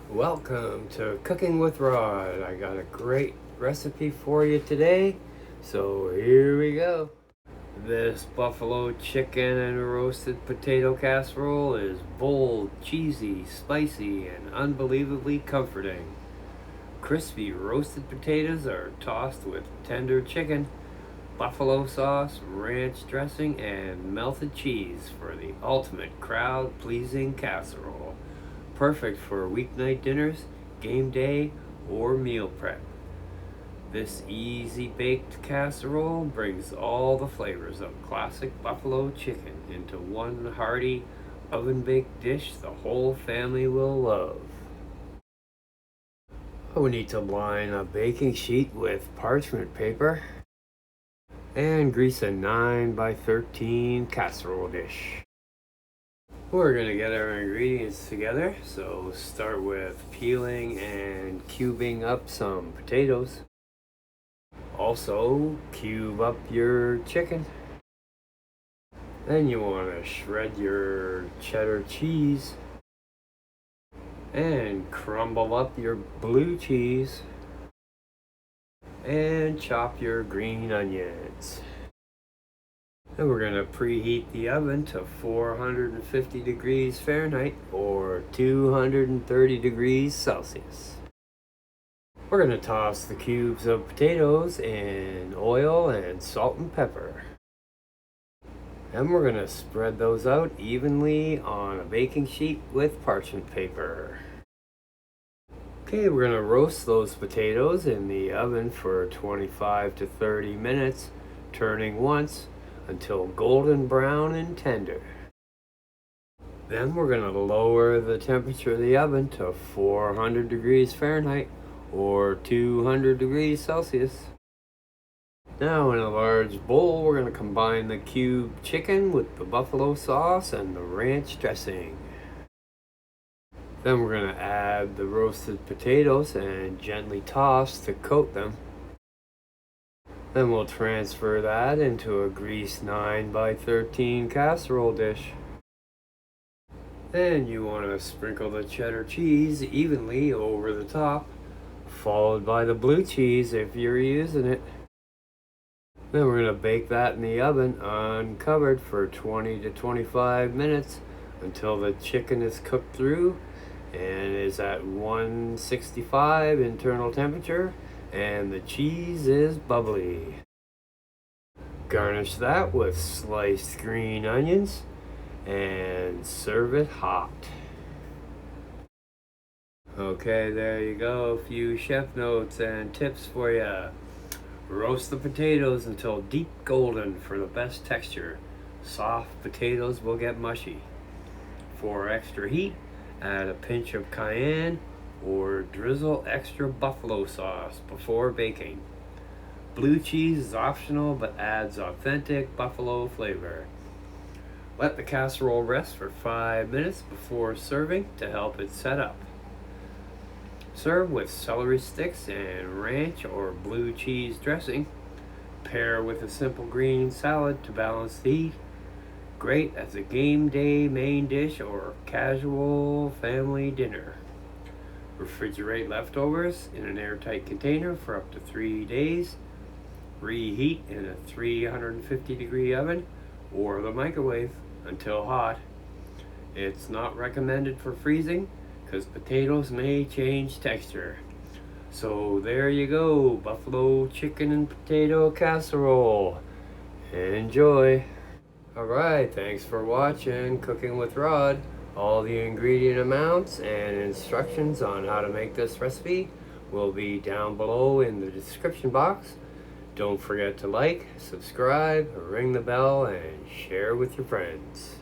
Welcome to Cooking with Rod. I got a great recipe for you today, so here we go. This buffalo chicken and roasted potato casserole is bold, cheesy, spicy, and unbelievably comforting. Crispy roasted potatoes are tossed with tender chicken, buffalo sauce, ranch dressing, and melted cheese for the ultimate crowd-pleasing casserole. Perfect for weeknight dinners, game day, or meal prep. This easy-baked casserole brings all the flavors of classic buffalo chicken into one hearty, oven-baked dish the whole family will love. We need to line a baking sheet with parchment paper and grease a 9 by 13 casserole dish. We're going to get our ingredients together, so start with peeling and cubing up some potatoes. Also, cube up your chicken. Then you want to shred your cheddar cheese and crumble up your blue cheese and chop your green onions. And we're going to preheat the oven to 450 degrees Fahrenheit or 230 degrees Celsius. We're going to toss the cubes of potatoes in oil and salt and pepper. And we're going to spread those out evenly on a baking sheet with parchment paper. Okay, we're going to roast those potatoes in the oven for 25 to 30 minutes, turning once until golden brown and tender. Then we're going to lower the temperature of the oven to 400 degrees Fahrenheit or 200 degrees Celsius. Now in a large bowl, we're going to combine the cubed chicken with the buffalo sauce and the ranch dressing. Then we're going to add the roasted potatoes and gently toss to coat them. Then we'll transfer that into a greased 9 by 13 casserole dish. Then you want to sprinkle the cheddar cheese evenly over the top, followed by the blue cheese if you're using it. Then we're going to bake that in the oven uncovered for 20 to 25 minutes until the chicken is cooked through and is at 165 internal temperature and the cheese is bubbly. Garnish that with sliced green onions and serve it hot. Okay, there you go. A few chef notes and tips for you. Roast the potatoes until deep golden for the best texture. Soft potatoes will get mushy. For extra heat, add a pinch of cayenne or drizzle extra buffalo sauce before baking. Blue cheese is optional but adds authentic buffalo flavor. Let the casserole rest for 5 minutes before serving to help it set up. Serve with celery sticks and ranch or blue cheese dressing. Pair with a simple green salad to balance the heat. Great as a game day main dish or casual family dinner. Refrigerate leftovers in an airtight container for up to 3 days. Reheat in a 350 degree oven or the microwave until hot. It's not recommended for freezing because potatoes may change texture. So there you go, buffalo chicken and potato casserole. Enjoy. Alright, thanks for watching Cooking with Rod. All the ingredient amounts and instructions on how to make this recipe will be down below in the description box. Don't forget to like, subscribe, ring the bell, and share with your friends.